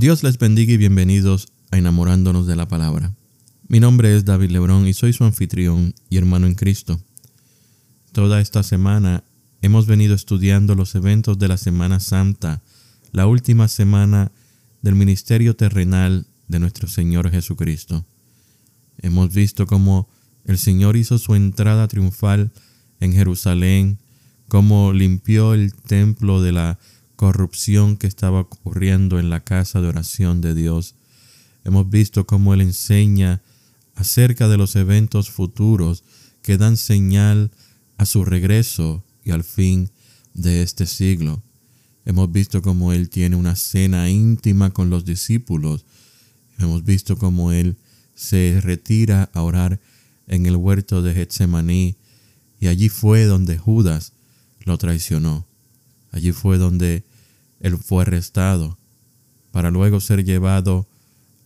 Dios les bendiga y bienvenidos a Enamorándonos de la Palabra. Mi nombre es David Lebrón y soy su anfitrión y hermano en Cristo. Toda esta semana hemos venido estudiando los eventos de la Semana Santa, la última semana del ministerio terrenal de nuestro Señor Jesucristo. Hemos visto cómo el Señor hizo su entrada triunfal en Jerusalén, cómo limpió el templo de la corrupción que estaba ocurriendo en la casa de oración de Dios. Hemos visto cómo Él enseña acerca de los eventos futuros que dan señal a su regreso y al fin de este siglo. Hemos visto cómo Él tiene una cena íntima con los discípulos. Hemos visto cómo Él se retira a orar en el huerto de Getsemaní, y allí fue donde Judas lo traicionó. Allí fue donde Él fue arrestado para luego ser llevado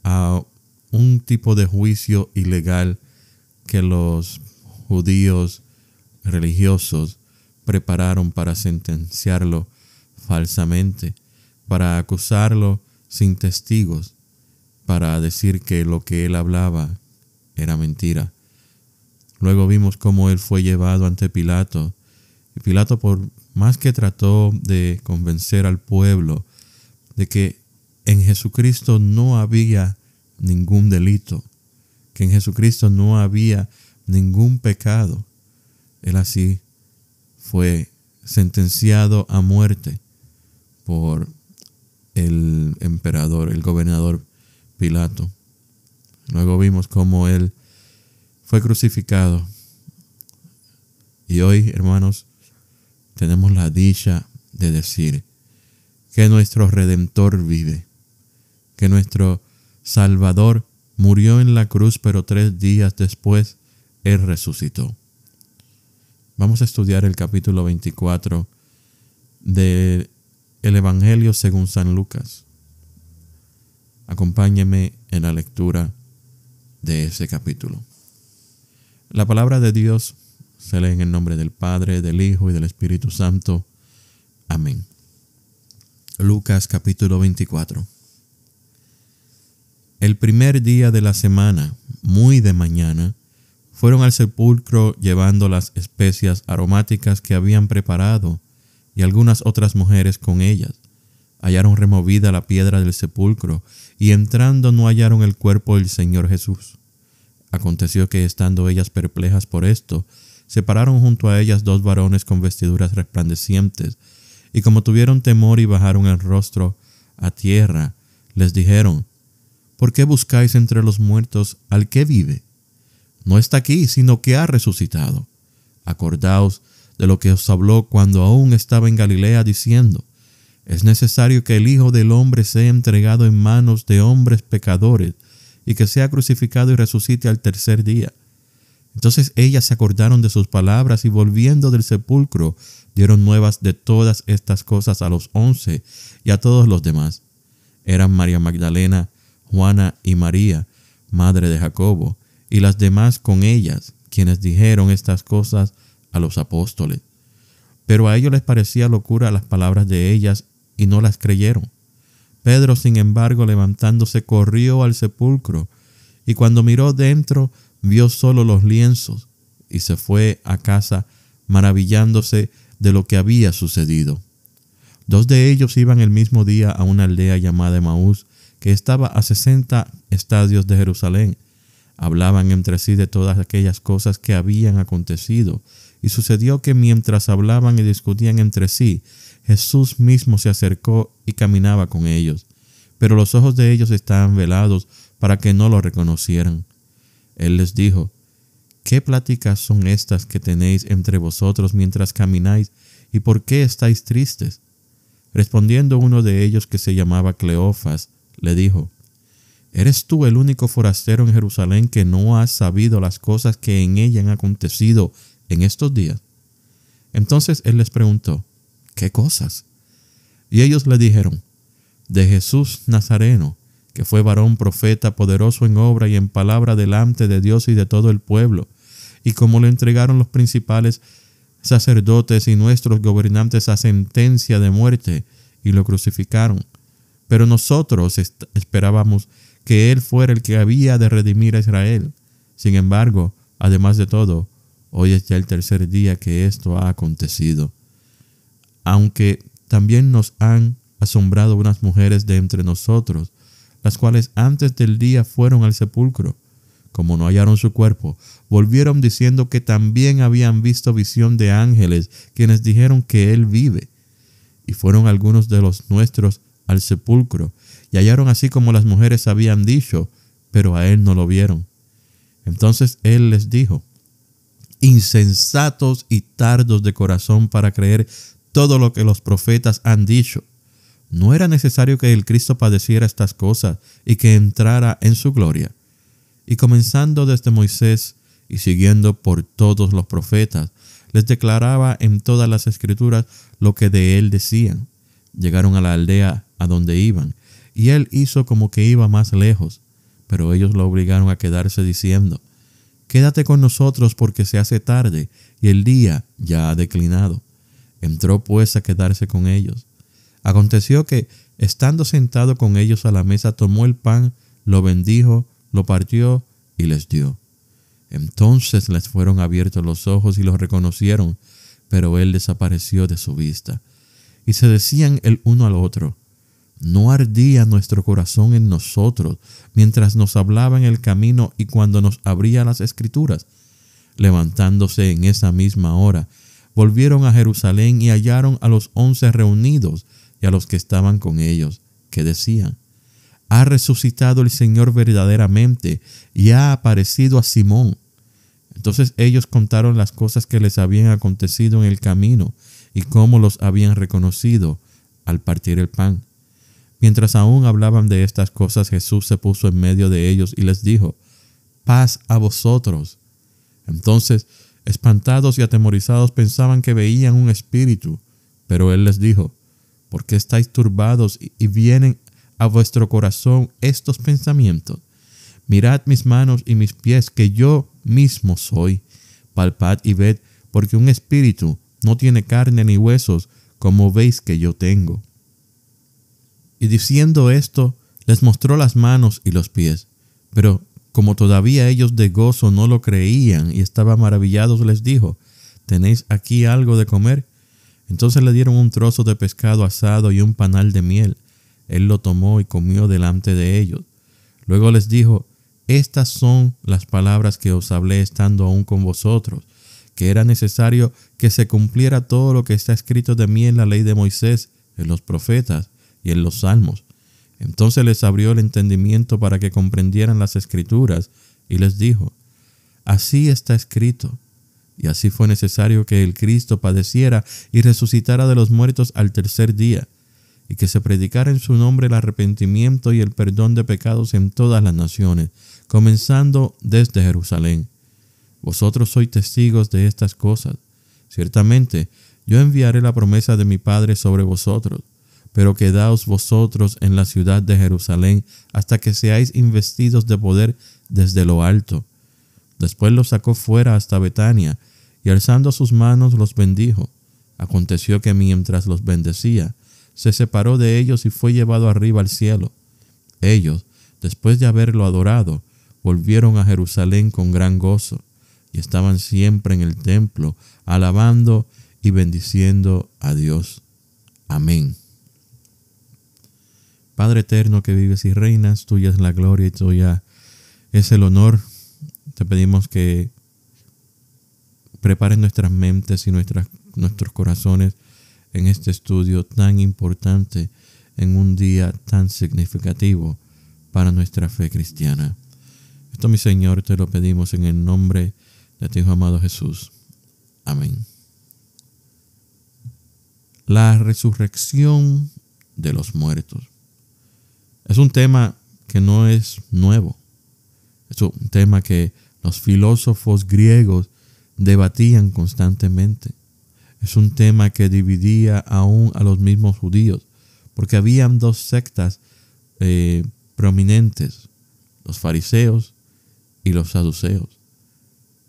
a un tipo de juicio ilegal que los judíos religiosos prepararon para sentenciarlo falsamente, para acusarlo sin testigos, para decir que lo que él hablaba era mentira. Luego vimos cómo él fue llevado ante Pilato, y Pilato, por más que trató de convencer al pueblo de que en Jesucristo no había ningún delito, que en Jesucristo no había ningún pecado, él así fue sentenciado a muerte por el emperador, el gobernador Pilato. Luego vimos cómo él fue crucificado. Y hoy, hermanos, tenemos la dicha de decir que nuestro Redentor vive, que nuestro Salvador murió en la cruz, pero 3 días después Él resucitó. Vamos a estudiar el capítulo 24 del Evangelio según San Lucas. Acompáñeme en la lectura de ese capítulo. La palabra de Dios se lee en el nombre del Padre, del Hijo y del Espíritu Santo. Amén. Lucas capítulo 24. El primer día de la semana, muy de mañana, fueron al sepulcro llevando las especias aromáticas que habían preparado, y algunas otras mujeres con ellas. Hallaron removida la piedra del sepulcro, y entrando no hallaron el cuerpo del Señor Jesús. Aconteció que, estando ellas perplejas por esto, se pararon junto a ellas 2 varones con vestiduras resplandecientes, y como tuvieron temor y bajaron el rostro a tierra, les dijeron: ¿Por qué buscáis entre los muertos al que vive? No está aquí, sino que ha resucitado. Acordaos de lo que os habló cuando aún estaba en Galilea, diciendo: es necesario que el Hijo del Hombre sea entregado en manos de hombres pecadores, y que sea crucificado y resucite al 3er día. Entonces ellas se acordaron de sus palabras, y volviendo del sepulcro, dieron nuevas de todas estas cosas a los 11 y a todos los demás. Eran María Magdalena, Juana y María, madre de Jacobo, y las demás con ellas, quienes dijeron estas cosas a los apóstoles. Pero a ellos les parecía locura las palabras de ellas, y no las creyeron. Pedro, sin embargo, levantándose, corrió al sepulcro, y cuando miró dentro, vio solo los lienzos, y se fue a casa maravillándose de lo que había sucedido. 2 de ellos iban el mismo día a una aldea llamada Emaús, que estaba a 60 estadios de Jerusalén. Hablaban entre sí de todas aquellas cosas que habían acontecido, y sucedió que mientras hablaban y discutían entre sí, Jesús mismo se acercó y caminaba con ellos, pero los ojos de ellos estaban velados para que no lo reconocieran. Él les dijo: ¿qué pláticas son estas que tenéis entre vosotros mientras camináis, y por qué estáis tristes? Respondiendo uno de ellos, que se llamaba Cleofas, le dijo: ¿eres tú el único forastero en Jerusalén que no has sabido las cosas que en ella han acontecido en estos días? Entonces él les preguntó: ¿qué cosas? Y ellos le dijeron: de Jesús Nazareno, que fue varón profeta, poderoso en obra y en palabra delante de Dios y de todo el pueblo, y como le entregaron los principales sacerdotes y nuestros gobernantes a sentencia de muerte, y lo crucificaron. pero nosotros esperábamos que Él fuera el que había de redimir a Israel. Sin embargo, además de todo, hoy es ya el tercer día que esto ha acontecido. Aunque también nos han asombrado unas mujeres de entre nosotros, las cuales antes del día fueron al sepulcro. Como no hallaron su cuerpo, volvieron diciendo que también habían visto visión de ángeles, quienes dijeron que Él vive. Y fueron algunos de los nuestros al sepulcro, y hallaron así como las mujeres habían dicho, pero a Él no lo vieron. Entonces Él les dijo: insensatos y tardos de corazón para creer todo lo que los profetas han dicho. ¿No era necesario que el Cristo padeciera estas cosas y que entrara en su gloria? Y comenzando desde Moisés y siguiendo por todos los profetas, les declaraba en todas las escrituras lo que de él decían. Llegaron a la aldea a donde iban, y él hizo como que iba más lejos, pero ellos lo obligaron a quedarse diciendo: quédate con nosotros porque se hace tarde y el día ya ha declinado. Entró pues a quedarse con ellos. Aconteció que, estando sentado con ellos a la mesa, tomó el pan, lo bendijo, lo partió y les dio. Entonces les fueron abiertos los ojos y los reconocieron, pero él desapareció de su vista. Y se decían el uno al otro: ¿no ardía nuestro corazón en nosotros mientras nos hablaba en el camino y cuando nos abría las escrituras? Levantándose en esa misma hora, volvieron a Jerusalén y hallaron a los 11 reunidos y a los que estaban con ellos, que decían: ha resucitado el Señor verdaderamente y ha aparecido a Simón. Entonces ellos contaron las cosas que les habían acontecido en el camino y cómo los habían reconocido al partir el pan. Mientras aún hablaban de estas cosas, Jesús se puso en medio de ellos y les dijo: paz a vosotros. Entonces, espantados y atemorizados, pensaban que veían un espíritu, pero él les dijo: ¿por qué estáis turbados y vienen a vuestro corazón estos pensamientos? Mirad mis manos y mis pies, que yo mismo soy. Palpad y ved, porque un espíritu no tiene carne ni huesos, como veis que yo tengo. Y diciendo esto, les mostró las manos y los pies. Pero como todavía ellos de gozo no lo creían y estaban maravillados, les dijo: ¿tenéis aquí algo de comer? Entonces le dieron un trozo de pescado asado y un panal de miel. Él lo tomó y comió delante de ellos. Luego les dijo: estas son las palabras que os hablé estando aún con vosotros, que era necesario que se cumpliera todo lo que está escrito de mí en la ley de Moisés, en los profetas y en los salmos. Entonces les abrió el entendimiento para que comprendieran las escrituras y les dijo: así está escrito. Y así fue necesario que el Cristo padeciera y resucitara de los muertos al tercer día, y que se predicara en su nombre el arrepentimiento y el perdón de pecados en todas las naciones, comenzando desde Jerusalén. Vosotros sois testigos de estas cosas. Ciertamente, yo enviaré la promesa de mi Padre sobre vosotros, pero quedaos vosotros en la ciudad de Jerusalén hasta que seáis investidos de poder desde lo alto. Después los sacó fuera hasta Betania, y alzando sus manos los bendijo. Aconteció que mientras los bendecía, se separó de ellos y fue llevado arriba al cielo. Ellos, después de haberlo adorado, volvieron a Jerusalén con gran gozo, y estaban siempre en el templo, alabando y bendiciendo a Dios. Amén. Padre eterno que vives y reinas, tuya es la gloria y tuya es el honor. Te pedimos que prepares nuestras mentes y nuestros corazones en este estudio tan importante, en un día tan significativo para nuestra fe cristiana. Esto, mi Señor, te lo pedimos en el nombre de tu Hijo amado Jesús. Amén. La resurrección de los muertos es un tema que no es nuevo. Es un tema que los filósofos griegos debatían constantemente. Es un tema que dividía aún a los mismos judíos, porque habían dos sectas prominentes, los fariseos y los saduceos.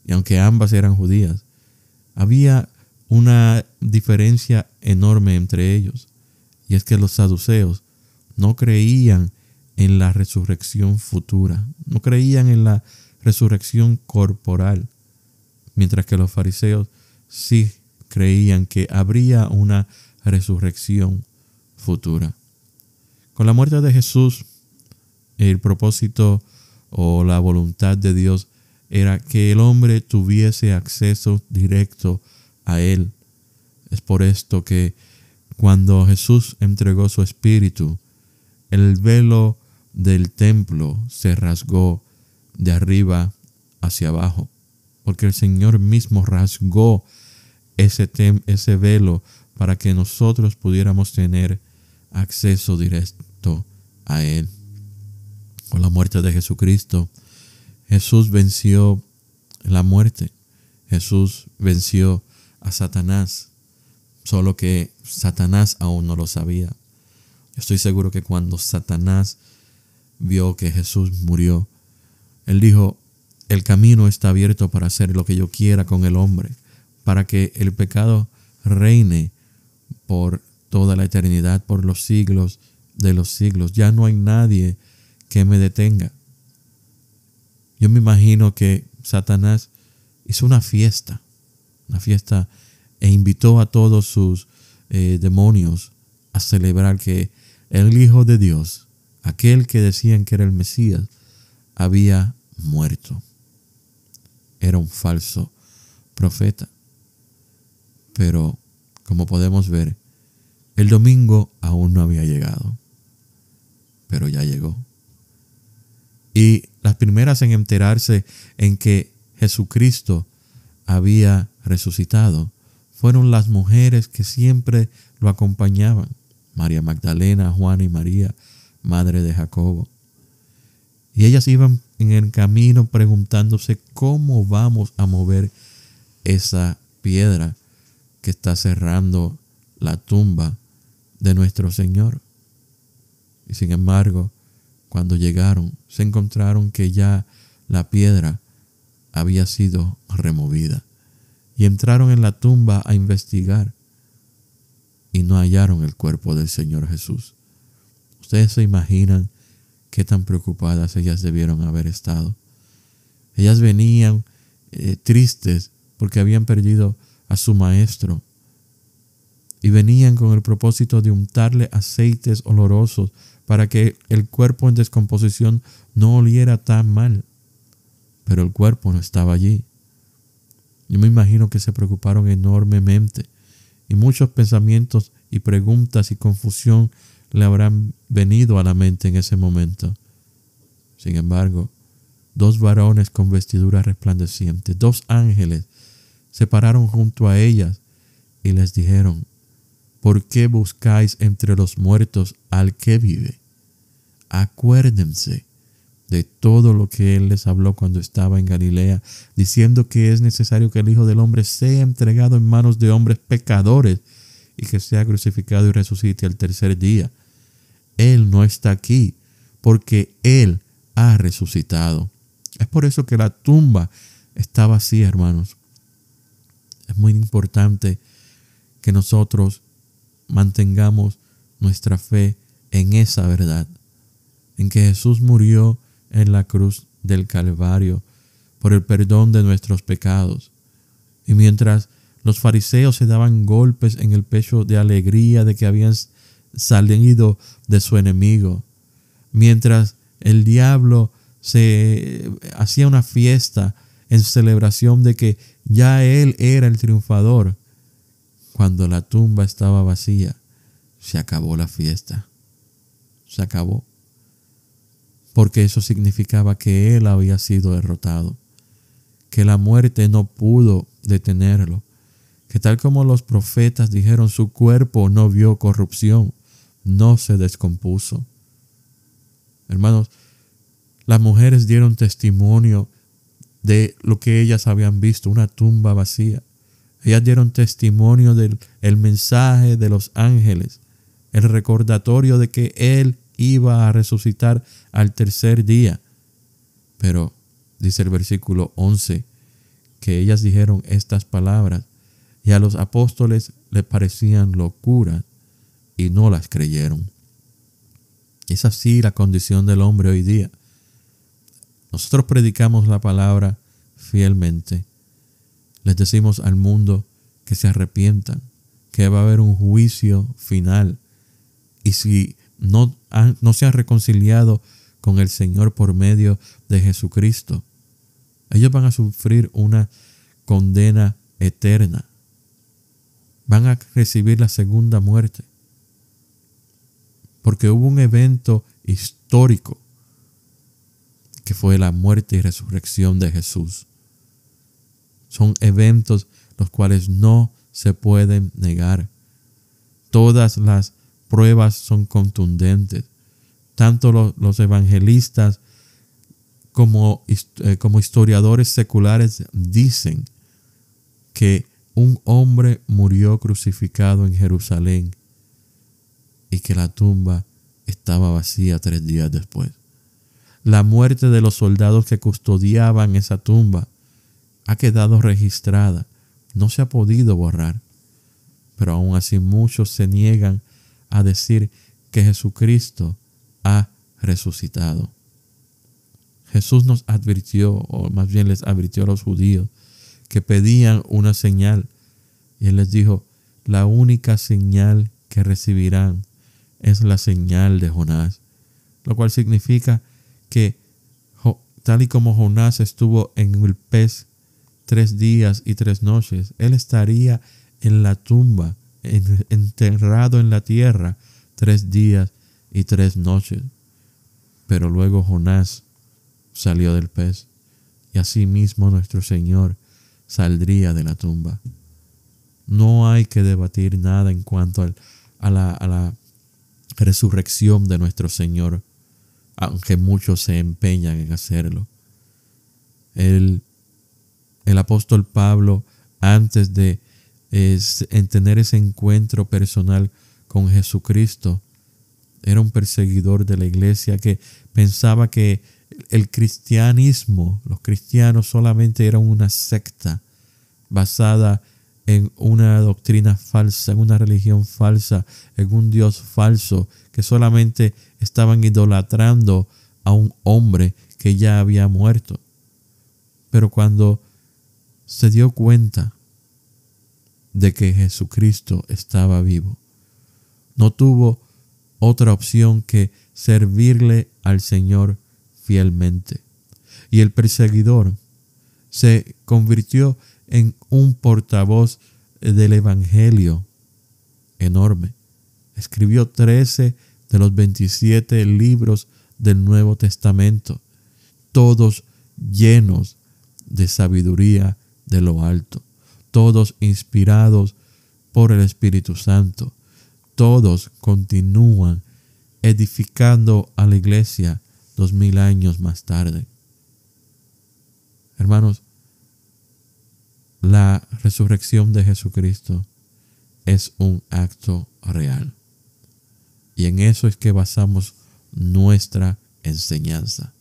Y aunque ambas eran judías, había una diferencia enorme entre ellos, y es que los saduceos no creían en la resurrección futura, no creían en la resurrección corporal, mientras que los fariseos sí creían que habría una resurrección futura. Con la muerte de Jesús, el propósito o la voluntad de Dios era que el hombre tuviese acceso directo a Él. Es por esto que cuando Jesús entregó su espíritu, el velo del templo se rasgó de arriba hacia abajo, porque el Señor mismo rasgó ese velo para que nosotros pudiéramos tener acceso directo a Él. Con la muerte de Jesucristo, Jesús venció la muerte. Jesús venció a Satanás, solo que Satanás aún no lo sabía. Yo estoy seguro que cuando Satanás vio que Jesús murió, él dijo: el camino está abierto para hacer lo que yo quiera con el hombre, para que el pecado reine por toda la eternidad, por los siglos de los siglos. Ya no hay nadie que me detenga. Yo me imagino que Satanás hizo una fiesta e invitó a todos sus demonios a celebrar que el Hijo de Dios, aquel que decían que era el Mesías, había muerto. Era un falso profeta. Pero, como podemos ver, el domingo aún no había llegado, pero ya llegó. Y las primeras en enterarse en que Jesucristo había resucitado fueron las mujeres que siempre lo acompañaban: María Magdalena, Juana y María, madre de Jacobo. Y ellas iban en el camino preguntándose: ¿cómo vamos a mover esa piedra que está cerrando la tumba de nuestro Señor? Y sin embargo, cuando llegaron, se encontraron que ya la piedra había sido removida. Y entraron en la tumba a investigar y no hallaron el cuerpo del Señor Jesús. ¿Ustedes se imaginan qué tan preocupadas ellas debieron haber estado? Ellas venían tristes porque habían perdido a su maestro y venían con el propósito de untarle aceites olorosos para que el cuerpo en descomposición no oliera tan mal. Pero el cuerpo no estaba allí. Yo me imagino que se preocuparon enormemente y muchos pensamientos y preguntas y confusión le habrán venido a la mente en ese momento. Sin embargo, 2 varones con vestiduras resplandecientes, 2 ángeles, se pararon junto a ellas y les dijeron: ¿por qué buscáis entre los muertos al que vive? Acuérdense de todo lo que Él les habló cuando estaba en Galilea, diciendo que es necesario que el Hijo del Hombre sea entregado en manos de hombres pecadores y que sea crucificado y resucite al tercer día. Él no está aquí porque Él ha resucitado. Es por eso que la tumba está vacía, hermanos. Es muy importante que nosotros mantengamos nuestra fe en esa verdad, en que Jesús murió en la cruz del Calvario por el perdón de nuestros pecados. Y mientras los fariseos se daban golpes en el pecho de alegría de que habían salido de su enemigo, mientras el diablo se hacía una fiesta en celebración de que ya él era el triunfador, cuando la tumba estaba vacía, se acabó la fiesta. Se acabó. Porque eso significaba que él había sido derrotado, que la muerte no pudo detenerlo, que tal como los profetas dijeron, su cuerpo no vio corrupción, no se descompuso. Hermanos, las mujeres dieron testimonio de lo que ellas habían visto, una tumba vacía. Ellas dieron testimonio del mensaje de los ángeles, el recordatorio de que Él iba a resucitar al tercer día. Pero dice el versículo 11 que ellas dijeron estas palabras y a los apóstoles les parecían locuras y no las creyeron. Es así la condición del hombre hoy día. Nosotros predicamos la palabra fielmente. Les decimos al mundo que se arrepientan, que va a haber un juicio final. Y si no se han reconciliado con el Señor por medio de Jesucristo, ellos van a sufrir una condena eterna. Van a recibir la segunda muerte. Porque hubo un evento histórico que fue la muerte y resurrección de Jesús. Son eventos los cuales no se pueden negar. Todas las pruebas son contundentes. Tanto los evangelistas como historiadores seculares dicen que un hombre murió crucificado en Jerusalén y que la tumba estaba vacía 3 días después. La muerte de los soldados que custodiaban esa tumba ha quedado registrada, no se ha podido borrar. Pero aún así muchos se niegan a decir que Jesucristo ha resucitado. Jesús nos advirtió, o más bien les advirtió a los judíos, que pedían una señal. Y Él les dijo, la única señal que recibirán es la señal de Jonás. Lo cual significa que tal y como Jonás estuvo en el pez 3 días y 3 noches, él estaría en la tumba, enterrado en la tierra 3 días y 3 noches. Pero luego Jonás salió del pez, y así mismo nuestro Señor saldría de la tumba. No hay que debatir nada en cuanto a la resurrección de nuestro Señor, aunque muchos se empeñan en hacerlo. El apóstol Pablo, antes de tener ese encuentro personal con Jesucristo, era un perseguidor de la iglesia que pensaba que el cristianismo, los cristianos solamente eran una secta basada en una doctrina falsa, en una religión falsa, en un Dios falso, que solamente estaban idolatrando a un hombre que ya había muerto. Pero cuando se dio cuenta de que Jesucristo estaba vivo, no tuvo otra opción que servirle al Señor fielmente. Y el perseguidor se convirtió en un portavoz del evangelio enorme. Escribió 13 de los 27 libros del Nuevo Testamento, todos llenos de sabiduría de lo alto, todos inspirados por el Espíritu Santo. Todos continúan edificando a la iglesia 2000 años más tarde. Hermanos, la resurrección de Jesucristo es un acto real. Y en eso es que basamos nuestra enseñanza.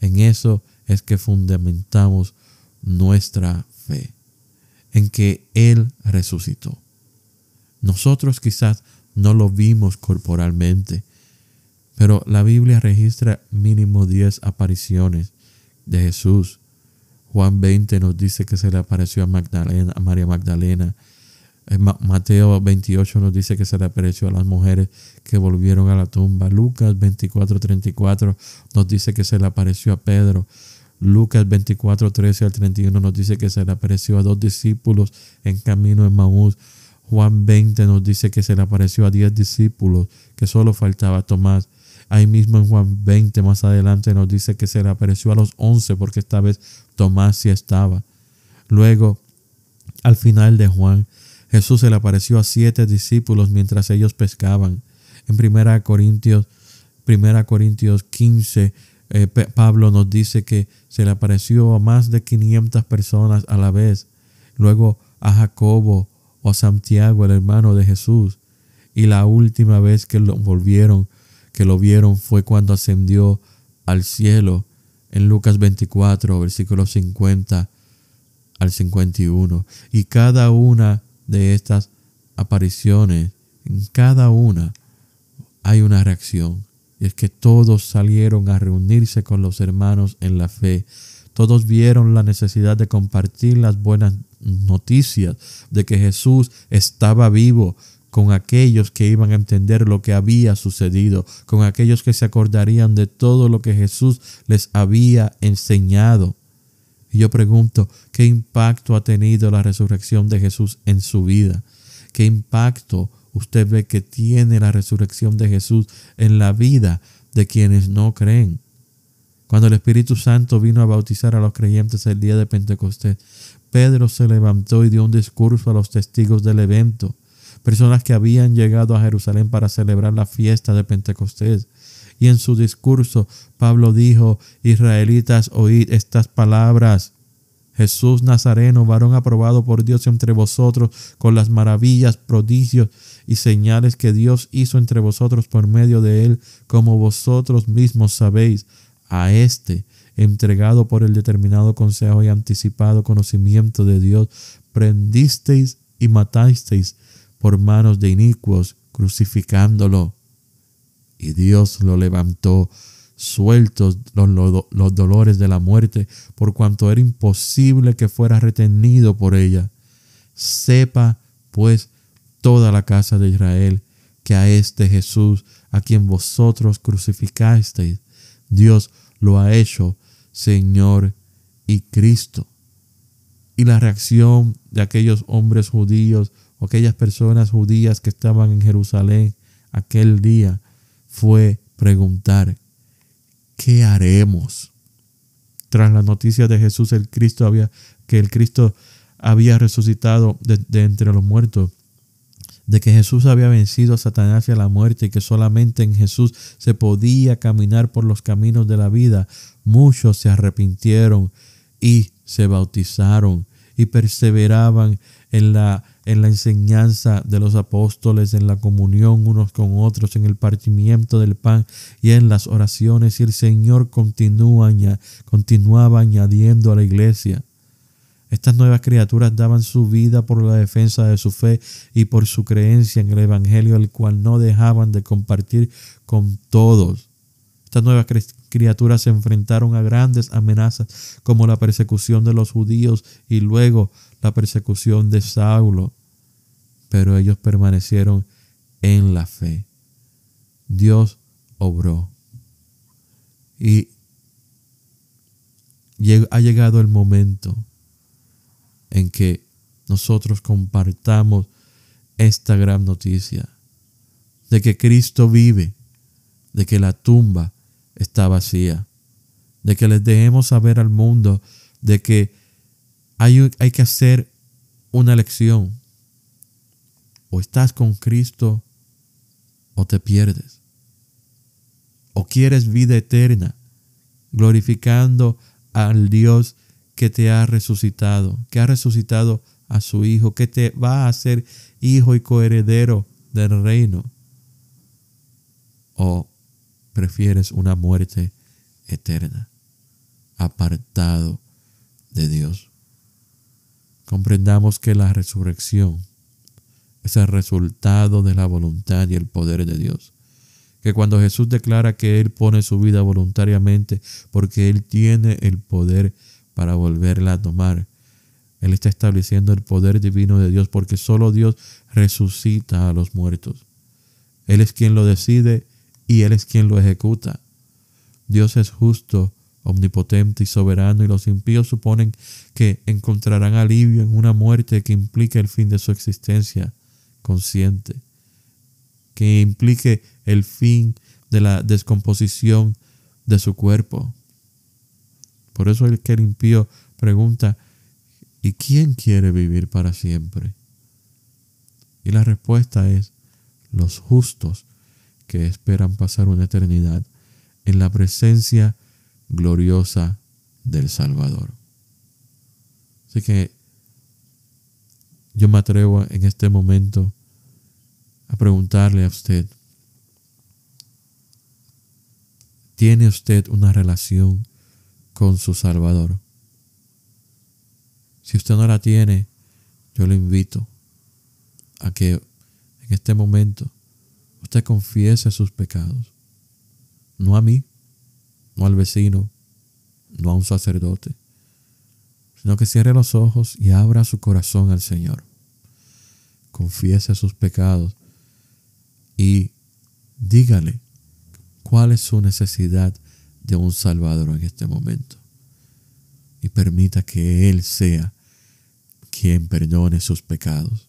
En eso es que fundamentamos nuestra fe. En que Él resucitó. Nosotros quizás no lo vimos corporalmente, pero la Biblia registra mínimo 10 apariciones de Jesús. Juan 20 nos dice que se le apareció a María Magdalena. Mateo 28 nos dice que se le apareció a las mujeres que volvieron a la tumba. Lucas 24:34 nos dice que se le apareció a Pedro. Lucas 24:13 al 31 nos dice que se le apareció a 2 discípulos en camino a Emaús. Juan 20 nos dice que se le apareció a 10 discípulos, que solo faltaba Tomás. Ahí mismo en Juan 20 más adelante nos dice que se le apareció a los 11, porque esta vez Tomás sí estaba. Luego, al final de Juan, Jesús se le apareció a 7 discípulos mientras ellos pescaban. En 1 Corintios 15, Pablo nos dice que se le apareció a más de 500 personas a la vez. Luego a Jacobo o a Santiago, el hermano de Jesús. Y la última vez que lo vieron fue cuando ascendió al cielo en Lucas 24, versículos 50 al 51. Y cada una de estas apariciones, en cada una hay una reacción. Y es que todos salieron a reunirse con los hermanos en la fe. Todos vieron la necesidad de compartir las buenas noticias de que Jesús estaba vivo con aquellos que iban a entender lo que había sucedido, con aquellos que se acordarían de todo lo que Jesús les había enseñado. Y yo pregunto, ¿qué impacto ha tenido la resurrección de Jesús en su vida? ¿Qué impacto usted ve que tiene la resurrección de Jesús en la vida de quienes no creen? Cuando el Espíritu Santo vino a bautizar a los creyentes el día de Pentecostés, Pedro se levantó y dio un discurso a los testigos del evento, personas que habían llegado a Jerusalén para celebrar la fiesta de Pentecostés. Y en su discurso, Pablo dijo: Israelitas, oíd estas palabras. Jesús Nazareno, varón aprobado por Dios entre vosotros, con las maravillas, prodigios y señales que Dios hizo entre vosotros por medio de él, como vosotros mismos sabéis. A este, entregado por el determinado consejo y anticipado conocimiento de Dios, prendisteis y matasteis por manos de inicuos, crucificándolo. Y Dios lo levantó, sueltos los dolores de la muerte, por cuanto era imposible que fuera retenido por ella. Sepa, pues, toda la casa de Israel, que a este Jesús, a quien vosotros crucificasteis, Dios lo ha hecho Señor y Cristo. Y la reacción de aquellos hombres judíos o aquellas personas judías que estaban en Jerusalén aquel día fue preguntar: ¿qué haremos? Tras la noticia de Jesús, el Cristo había resucitado de entre los muertos, de que Jesús había vencido a Satanás y a la muerte y que solamente en Jesús se podía caminar por los caminos de la vida, muchos se arrepintieron y se bautizaron y perseveraban en la enseñanza de los apóstoles, en la comunión unos con otros, en el partimiento del pan y en las oraciones. Y el Señor continuaba añadiendo a la iglesia. Estas nuevas criaturas daban su vida por la defensa de su fe y por su creencia en el Evangelio, el cual no dejaban de compartir con todos. Estas nuevas criaturas se enfrentaron a grandes amenazas como la persecución de los judíos y luego la persecución de Saulo. Pero ellos permanecieron en la fe. Dios obró. Y ha llegado el momento en que nosotros compartamos esta gran noticia de que Cristo vive, de que la tumba está vacía, de que les dejemos saber al mundo de que hay que hacer una elección. O estás con Cristo o te pierdes. O quieres vida eterna, glorificando al Dios que te ha resucitado, que ha resucitado a su Hijo, que te va a hacer hijo y coheredero del reino. ¿O prefieres una muerte eterna, apartado de Dios? Comprendamos que la resurrección es el resultado de la voluntad y el poder de Dios. Que cuando Jesús declara que Él pone su vida voluntariamente porque Él tiene el poder para volverla a tomar, Él está estableciendo el poder divino de Dios, porque solo Dios resucita a los muertos. Él es quien lo decide y Él es quien lo ejecuta. Dios es justo, omnipotente y soberano, y los impíos suponen que encontrarán alivio en una muerte que implique el fin de su existencia consciente, que implique el fin de la descomposición de su cuerpo. Por eso el que el impío pregunta: ¿y quién quiere vivir para siempre? Y la respuesta es: los justos, que esperan pasar una eternidad en la presencia gloriosa del Salvador. Así que yo me atrevo en este momento a preguntarle a usted: ¿tiene usted una relación con su Salvador? Si usted no la tiene, yo le invito a que en este momento usted confiese sus pecados, no a mí, no al vecino, no a un sacerdote, sino que cierre los ojos y abra su corazón al Señor. Confiese sus pecados y dígale cuál es su necesidad de un Salvador en este momento. Y permita que Él sea quien perdone sus pecados.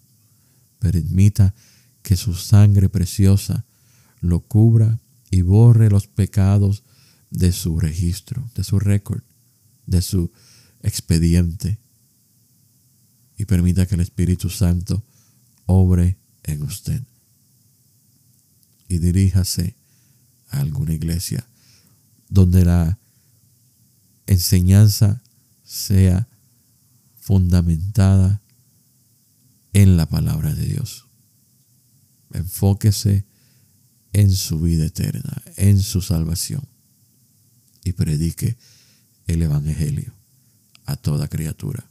Permita que su sangre preciosa lo cubra y borre los pecados de su registro, de su récord, de su expediente. Y permita que el Espíritu Santo obre en usted. Y diríjase a alguna iglesia donde la enseñanza sea fundamentada en la palabra de Dios. Enfóquese en su vida eterna, en su salvación, y predique el evangelio a toda criatura.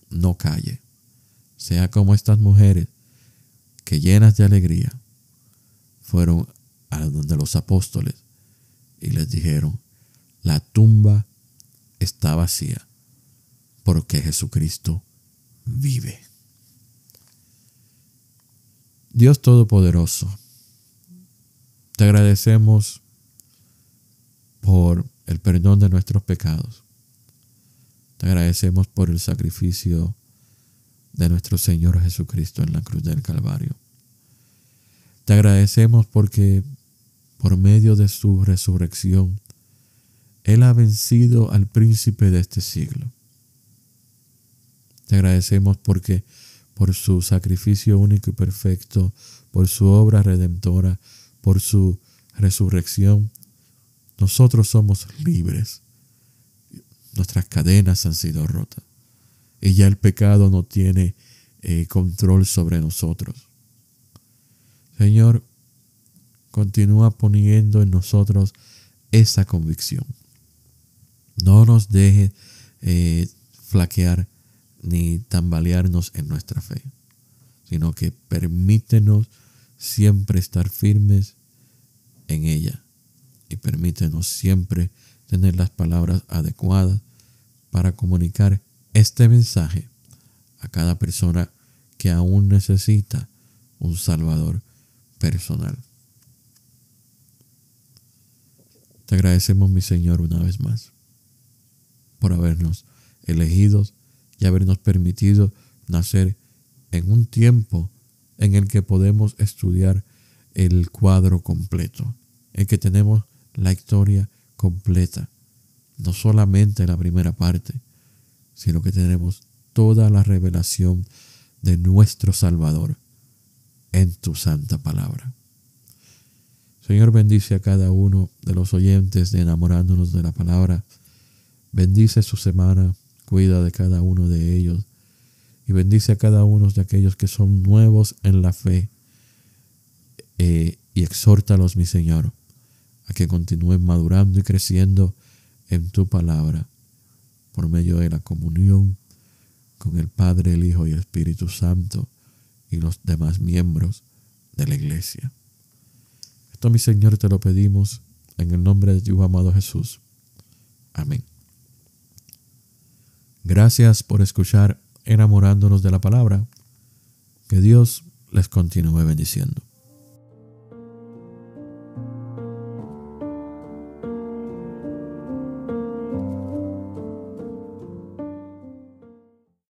No calle. Sea como estas mujeres que, llenas de alegría, fueron a donde los apóstoles y les dijeron: la tumba está vacía porque Jesucristo vive. Dios Todopoderoso, te agradecemos por el perdón de nuestros pecados. Te agradecemos por el sacrificio de nuestro Señor Jesucristo en la cruz del Calvario. Te agradecemos porque por medio de su resurrección Él ha vencido al príncipe de este siglo. Te agradecemos porque por su sacrificio único y perfecto, por su obra redentora, por su resurrección, nosotros somos libres. Nuestras cadenas han sido rotas y ya el pecado no tiene control sobre nosotros. Señor, continúa poniendo en nosotros esa convicción. No nos deje flaquear ni tambalearnos en nuestra fe, sino que permítenos siempre estar firmes en ella y permítenos siempre tener las palabras adecuadas para comunicar este mensaje a cada persona que aún necesita un Salvador personal. Te agradecemos, mi Señor, una vez más por habernos elegido y habernos permitido nacer en un tiempo en el que podemos estudiar el cuadro completo, en que tenemos la historia completa, no solamente la primera parte, sino que tenemos toda la revelación de nuestro Salvador en tu santa palabra. Señor, bendice a cada uno de los oyentes de Enamorándonos de la Palabra. Bendice su semana, cuida de cada uno de ellos y bendice a cada uno de aquellos que son nuevos en la fe, y exhórtalos, mi Señor, a que continúen madurando y creciendo en tu palabra por medio de la comunión con el Padre, el Hijo y el Espíritu Santo y los demás miembros de la iglesia. Esto, mi Señor, te lo pedimos en el nombre de tu amado Jesús. Amén. Gracias por escuchar Enamorándonos de la Palabra. Que Dios les continúe bendiciendo.